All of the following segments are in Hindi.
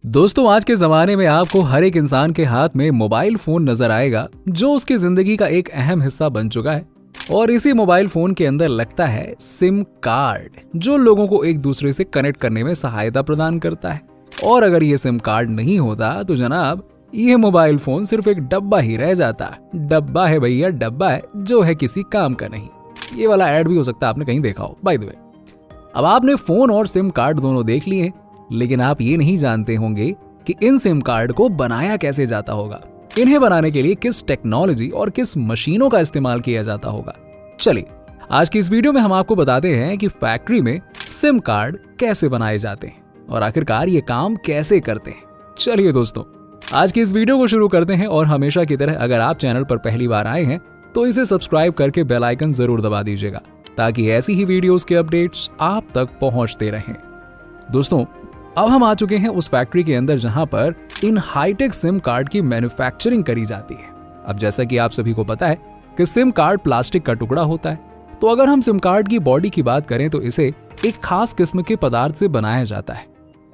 दोस्तों, आज के जमाने में आपको हर एक इंसान के हाथ में मोबाइल फोन नजर आएगा जो उसकी जिंदगी का एक अहम हिस्सा बन चुका है। और इसी मोबाइल फोन के अंदर लगता है सिम कार्ड, जो लोगों को एक दूसरे से कनेक्ट करने में सहायता प्रदान करता है। और अगर ये सिम कार्ड नहीं होता तो जनाब ये मोबाइल फोन सिर्फ एक डब्बा ही रह जाता। डब्बा है भैया, डब्बा है जो है किसी काम का नहीं। ये वाला ऐड भी हो सकता है आपने कहीं देखा हो। बाय द वे, अब आपने फोन और सिम कार्ड दोनों देख लिए, लेकिन आप ये नहीं जानते होंगे कि इन सिम कार्ड को बनाया कैसे जाता होगा। इन्हें बनाने के लिए किस टेक्नोलॉजी और किस मशीनों का इस्तेमाल किया जाता होगा। चलिए, आज की इस वीडियो में हम आपको बताते हैं कि फैक्ट्री में सिम कार्ड कैसे बनाए जाते हैं और आखिरकार ये काम कैसे करते हैं। चलिए दोस्तों, आज की इस वीडियो को शुरू करते हैं। और हमेशा की तरह अगर आप चैनल पर पहली बार आए हैं तो इसे सब्सक्राइब करके बेल आइकन जरूर दबा दीजिएगा, ताकि ऐसी ही वीडियोस के अपडेट्स आप तक पहुंचते रहें। दोस्तों, अब हम आ चुके हैं उस फैक्ट्री के अंदर जहां पर इन हाईटेक सिम कार्ड की मैन्युफैक्चरिंग करी जाती है। अब जैसा कि आप सभी को पता है कि सिम कार्ड प्लास्टिक का टुकड़ा होता है, तो अगर हम सिम कार्ड की बॉडी की बात करें तो इसे एक खास किस्म के पदार्थ से बनाया जाता है।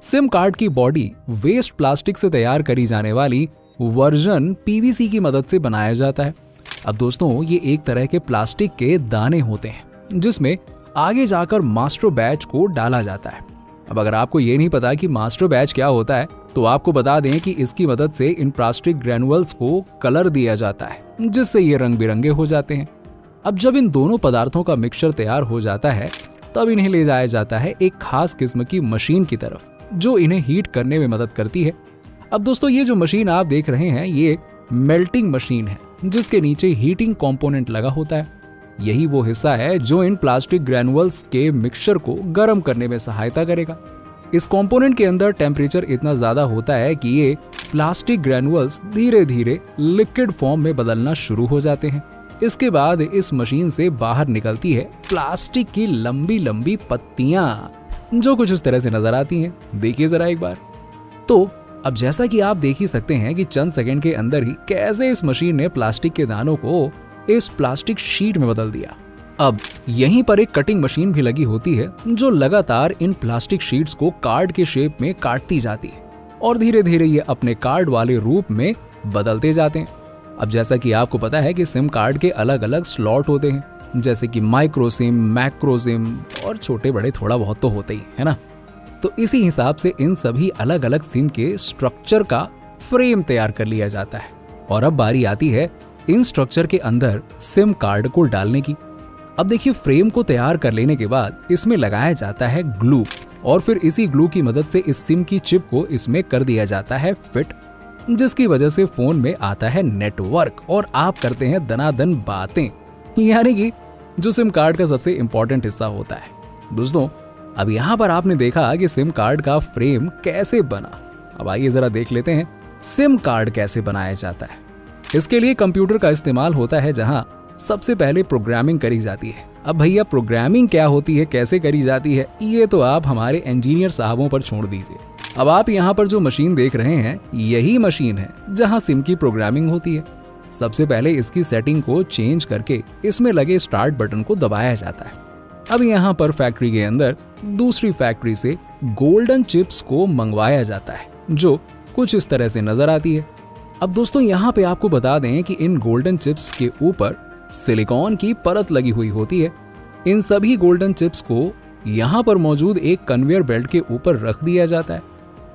सिम कार्ड की बॉडी वेस्ट प्लास्टिक से तैयार करी जाने वाली वर्जन पीवीसी की मदद से बनाया जाता है। अब दोस्तों, ये एक तरह के प्लास्टिक के दाने होते हैं जिसमें आगे जाकर मास्टर बैच को डाला जाता है। अब अगर आपको ये नहीं पता कि मास्टर बैच क्या होता है, तो आपको बता दें कि इसकी मदद से इन प्लास्टिक ग्रैनुअल्स को कलर दिया जाता है, जिससे ये रंग बिरंगे हो जाते हैं। अब जब इन दोनों पदार्थों का मिक्सचर तैयार हो जाता है, तब इन्हें ले जाया जाता है एक खास किस्म की मशीन की तरफ, जो इन्हें हीट करने में मदद करती है। अब दोस्तों, ये जो मशीन आप देख रहे हैं, ये मेल्टिंग मशीन है, जिसके नीचे हीटिंग कंपोनेंट लगा होता है। यही वो हिस्सा है जो इन प्लास्टिक ग्रैनुअल्स के मिक्सचर को गर्म करने में सहायता करेगा। इस कंपोनेंट के अंदर टेम्परेचर इतना ज्यादा होता है कि ये प्लास्टिक ग्रैनुअल्स धीरे धीरे लिक्विड फॉर्म में बदलना शुरू हो जाते हैं। इसके बाद इस मशीन से बाहर निकलती है प्लास्टिक की लंबी लंबी पत्तियां, जो कुछ इस तरह से नजर आती हैं। देखिए जरा एक बार। तो अब जैसा कि आप देख ही सकते हैं कि चंद सेकंड के अंदर ही कैसे इस मशीन ने प्लास्टिक के दानों को इस प्लास्टिक शीट में बदल दिया। अब यहीं पर एक कटिंग मशीन भी लगी होती है, जो लगातार इन प्लास्टिक शीट्स को कार्ड के शेप में काटती जाती है और धीरे धीरे ये अपने कार्ड वाले रूप में बदलते जाते हैं। अब जैसा कि आपको पता है कि सिम कार्ड के अलग अलग स्लॉट होते हैं, जैसे कि माइक्रो सिम, मैक्रो सिम और छोटे बड़े थोड़ा बहुत तो होते ही है ना। तो इसी हिसाब से इन सभी अलग अलग सिम के स्ट्रक्चर का फ्रेम तैयार कर लिया जाता है। और अब बारी आती है इन स्ट्रक्चर के अंदर सिम कार्ड को डालने की। अब देखिए, फ्रेम को तैयार कर लेने के बाद इसमें लगाया जाता है ग्लू, और फिर इसी ग्लू की मदद से इस सिम की चिप को इसमें कर दिया जाता है फिट, जिसकी वजह से फोन में आता है नेटवर्क और आप करते हैं दनादन बातें, यानी कि जो सिम कार्ड का सबसे इंपॉर्टेंट हिस्सा होता है। दोस्तों, अब यहाँ पर आपने देखा कि सिम कार्ड का फ्रेम कैसे बना। अब आइए जरा देख लेते हैं सिम कार्ड कैसे बनाया जाता है। इसके लिए कंप्यूटर का इस्तेमाल होता है, जहां सबसे पहले प्रोग्रामिंग करी जाती है। अब भैया, प्रोग्रामिंग क्या होती है, कैसे करी जाती है, ये तो आप हमारे इंजीनियर साहबों पर छोड़ दीजिए। अब आप यहाँ पर जो मशीन देख रहे हैं, यही मशीन है जहां सिम की प्रोग्रामिंग होती है। सबसे पहले इसकी सेटिंग को चेंज करके इसमें लगे स्टार्ट बटन को दबाया जाता है। अब यहाँ पर फैक्ट्री के अंदर दूसरी फैक्ट्री से गोल्डन चिप्स को मंगवाया जाता है, जो कुछ इस तरह से नजर आती है। अब दोस्तों, यहाँ पे आपको बता दें कि इन गोल्डन चिप्स के ऊपर सिलिकॉन की परत लगी हुई होती है। इन सभी गोल्डन चिप्स को यहाँ पर मौजूद एक कन्वेयर बेल्ट के ऊपर रख दिया जाता है।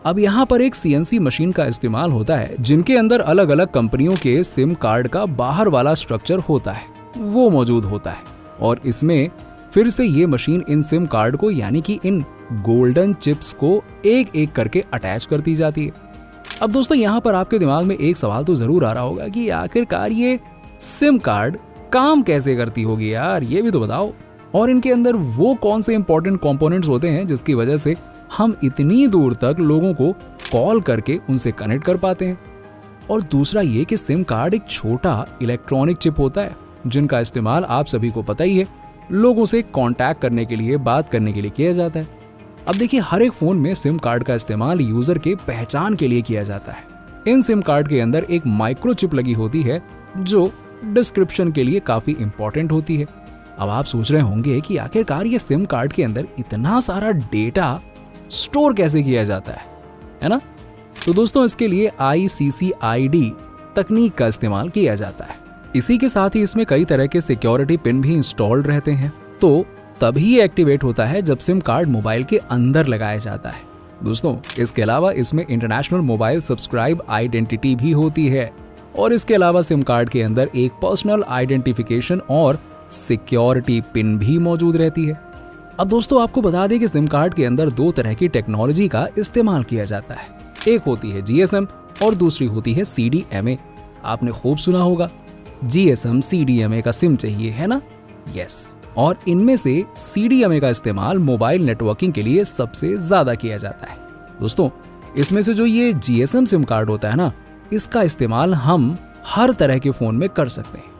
अब यहाँ पर एक सीएनसी मशीन का इस्तेमाल होता है, जिनके अंदर अलग अलग कंपनियों के सिम कार्ड का बाहर वाला स्ट्रक्चर होता है, वो मौजूद होता है। और इसमें फिर से ये मशीन इन सिम कार्ड को, यानी कि इन गोल्डन चिप्स को एक एक करके अटैच करती जाती है। अब दोस्तों, यहाँ पर आपके दिमाग में एक सवाल तो जरूर आ रहा होगा कि आखिरकार ये सिम कार्ड काम कैसे करती होगी यार, ये भी तो बताओ। और इनके अंदर वो कौन से इंपॉर्टेंट कंपोनेंट्स होते हैं जिसकी वजह से हम इतनी दूर तक लोगों को कॉल करके उनसे कनेक्ट कर पाते हैं। और दूसरा ये कि सिम कार्ड एक छोटा इलेक्ट्रॉनिक चिप होता है, जिनका इस्तेमाल आप सभी को पता ही है, लोगों से कांटेक्ट करने के लिए, बात करने के लिए किया जाता है। अब देखिए, हर एक फोन में सिम कार्ड का इस्तेमाल यूजर के पहचान के लिए किया जाता है। इन सिम कार्ड के अंदर एक माइक्रो चिप लगी होती है, जो डिस्क्रिप्शन के लिए काफी इंपॉर्टेंट होती है। अब आप सोच रहे होंगे कि आखिरकार ये सिम कार्ड के अंदर इतना सारा डेटा स्टोर कैसे किया जाता है ना? तो दोस्तों इसके लिए ICCID तकनीक का इस्तेमाल किया जाता है। इसी के साथ ही इसमें कई तरह के सिक्योरिटी पिन भी इंस्टॉल्ड रहते हैं, तो तभी एक्टिवेट होता है जब सिम कार्ड मोबाइल के अंदर लगाया जाता है। दोस्तों इसके अलावा इसमें इंटरनेशनल मोबाइल सब्सक्राइब आइडेंटिटी भी होती है और इसके अलावा सिम कार्ड के अंदर एक पर्सनल आइडेंटिफिकेशन और सिक्योरिटी पिन भी मौजूद रहती है। अब दोस्तों आपको बता दें कि सिम कार्ड के अंदर दो तरह की टेक्नोलॉजी का इस्तेमाल किया जाता है, एक होती है GSM और दूसरी होती है CDMA। आपने खूब सुना होगा, GSM CDMA का सिम चाहिए, है ना? यस। और इनमें से CDMA का इस्तेमाल मोबाइल नेटवर्किंग के लिए सबसे ज्यादा किया जाता है। दोस्तों इसमें से जो ये GSM सिम कार्ड होता है ना, इसका इस्तेमाल हम हर तरह के फोन में कर सकते हैं।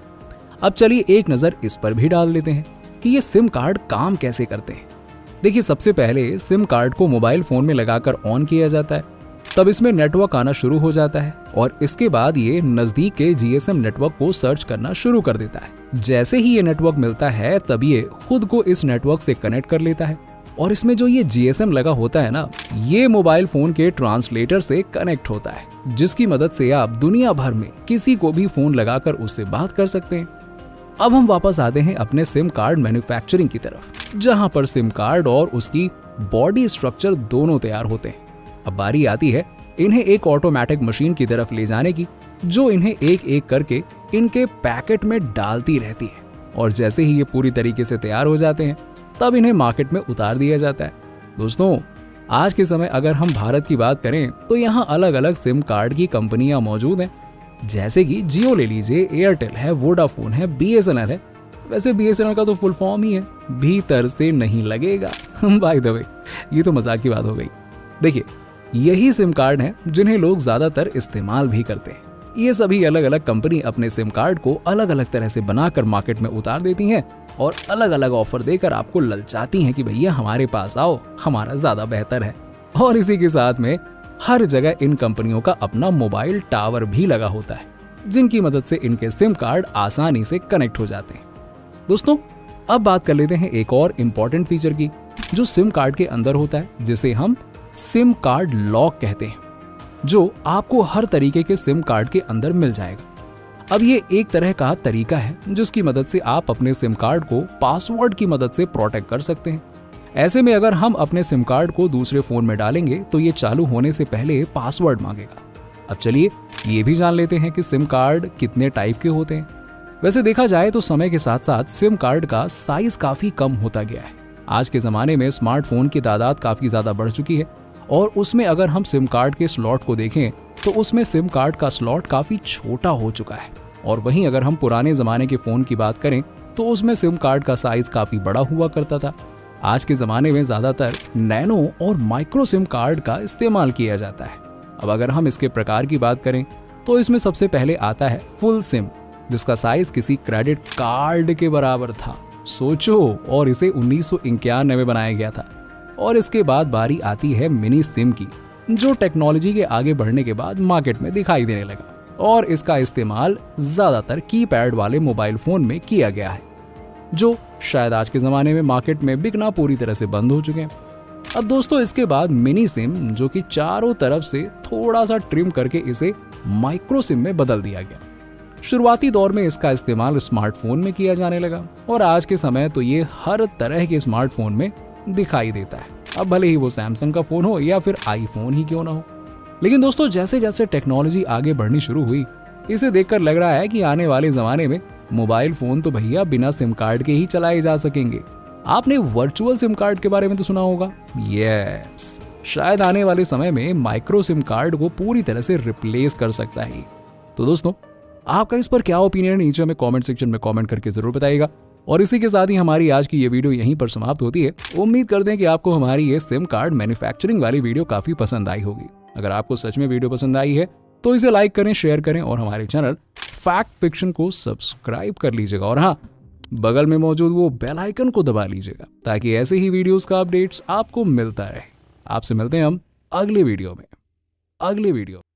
अब चलिए एक नजर इस पर भी डाल लेते हैं कि ये सिम कार्ड काम कैसे करते हैं। देखिए सबसे पहले सिम कार्ड को मोबाइल फोन में लगाकर ऑन किया जाता है, तब इसमें नेटवर्क आना शुरू हो जाता है और इसके बाद ये नजदीक के GSM नेटवर्क को सर्च करना शुरू कर देता है। जैसे ही ये नेटवर्क मिलता है तब ये खुद को इस नेटवर्क से कनेक्ट कर लेता है और इसमें जो ये GSM लगा होता है ना, ये मोबाइल फोन के ट्रांसलेटर से कनेक्ट होता है, जिसकी मदद से आप दुनिया भर में किसी को भी फोन लगाकर उससे बात कर सकते हैं। अब हम वापस आते हैं अपने सिम कार्ड मैन्युफैक्चरिंग की तरफ, जहां पर सिम कार्ड और उसकी बॉडी स्ट्रक्चर दोनों तैयार होते हैं। अब बारी आती है इन्हें एक ऑटोमेटिक मशीन की तरफ ले जाने की, जो इन्हें एक एक करके इनके पैकेट में डालती रहती है और जैसे ही ये पूरी तरीके से तैयार हो जाते हैं तब इन्हें मार्केट में उतार दिया जाता है। दोस्तों आज के समय अगर हम भारत की बात करें तो यहाँ अलग अलग सिम कार्ड की कंपनियां मौजूद हैं, जैसे कि जियो ले लीजिए, एयरटेल है, वोडाफोन है, BSNL है। वैसे BSNL का तो फुल फॉर्म ही है भीतर से नहीं लगेगा। बाय द वे ये तो मजाक की बात हो गई। देखिए यही सिम कार्ड हैं जिन्हें लोग ज्यादातर इस्तेमाल भी करते हैं। ये सभी अलग अलग कंपनी अपने सिम कार्ड को अलग अलग तरह से बनाकर मार्केट में उतार देती हैं और अलग अलग ऑफर देकर आपको ललचाती हैं कि भैया हमारे पास आओ, हमारा ज्यादा बेहतर है। और इसी के साथ में हर जगह इन कंपनियों का अपना मोबाइल टावर भी लगा होता है, जिनकी मदद से इनके सिम कार्ड आसानी से कनेक्ट हो जाते हैं। दोस्तों अब बात कर लेते हैं एक और इम्पोर्टेंट फीचर की, जो सिम कार्ड के अंदर होता है, जिसे हम सिम कार्ड लॉक कहते हैं, जो आपको हर तरीके के सिम कार्ड के अंदर मिल जाएगा। अब ये एक तरह का तरीका है जिसकी मदद से आप अपने सिम कार्ड को पासवर्ड की मदद से प्रोटेक्ट कर सकते हैं। ऐसे में अगर हम अपने सिम कार्ड को दूसरे फोन में डालेंगे तो ये चालू होने से पहले पासवर्ड मांगेगा। अब चलिए ये भी जान लेते हैं कि सिम कार्ड कितने टाइप के होते हैं। वैसे देखा जाए तो समय के साथ साथ सिम कार्ड का साइज काफी कम होता गया है। आज के जमाने में स्मार्टफोन की तादाद काफी ज्यादा बढ़ चुकी है और उसमें अगर हम सिम कार्ड के स्लॉट को देखें तो उसमें सिम कार्ड का स्लॉट काफी छोटा हो चुका है। और वहीं अगर हम पुराने जमाने के फोन की बात करें तो उसमें सिम कार्ड का साइज काफी बड़ा हुआ करता था। आज के जमाने में ज्यादातर नैनो और माइक्रो सिम कार्ड का इस्तेमाल किया जाता है। अब अगर हम इसके प्रकार की बात करें तो इसमें सबसे पहले आता है फुल सिम, जिसका साइज किसी क्रेडिट कार्ड के बराबर था, सोचो, और इसे 1991 में बनाया गया था। और इसके बाद बारी आती है मिनी सिम की, जो टेक्नोलॉजी के आगे बढ़ने के बाद मार्केट में दिखाई देने लगा और इसका इस्तेमाल ज्यादातर कीपैड वाले मोबाइल फोन में किया गया है, जो शायद आज के जमाने में मार्केट में बिकना पूरी तरह से बंद हो चुके हैं। अब दोस्तों इसके बाद मिनी सिम, जो कि चारों तरफ से थोड़ा सा ट्रिम करके इसे माइक्रो सिम में बदल दिया गया। शुरुआती दौर में इसका इस्तेमाल स्मार्टफोन में किया जाने लगा और आज के समय तो ये हर तरह के स्मार्टफोन में दिखाई देता है, अब भले ही वो सैमसंग का फोन हो या फिर आईफोन ही क्यों ना हो। लेकिन दोस्तों जैसे जैसे टेक्नोलॉजी आगे बढ़नी शुरू हुई, इसे देखकर लग रहा है कि आने वाले जमाने में मोबाइल फोन तो भैया बिना सिम कार्ड के ही चलाए जा सकेंगे। आपने वर्चुअल सिम कार्ड के बारे में तो सुना होगा। यस, शायद आने वाले समय में माइक्रो सिम कार्ड को पूरी तरह से रिप्लेस कर सकता है। तो दोस्तों आपका इस पर क्या ओपिनियन है, नीचे हमें कमेंट सेक्शन में कमेंट करके जरूर बताइएगा। और इसी के साथ ही हमारी आज की ये वीडियो यहीं पर समाप्त होती है। उम्मीद करते हैं कि आपको हमारी ये सिम कार्ड मैन्युफैक्चरिंग वाली वीडियो काफी पसंद आई होगी। अगर आपको सच में वीडियो पसंद आई है तो इसे लाइक करें, शेयर करें और हमारे चैनल फैक्ट फिक्शन को सब्सक्राइब कर लीजिएगा। और हाँ, बगल में मौजूद वो बेल आइकन को दबा लीजिएगा ताकि ऐसे ही वीडियोस का अपडेट्स आपको मिलता रहे। आपसे मिलते हैं हम अगले वीडियो में।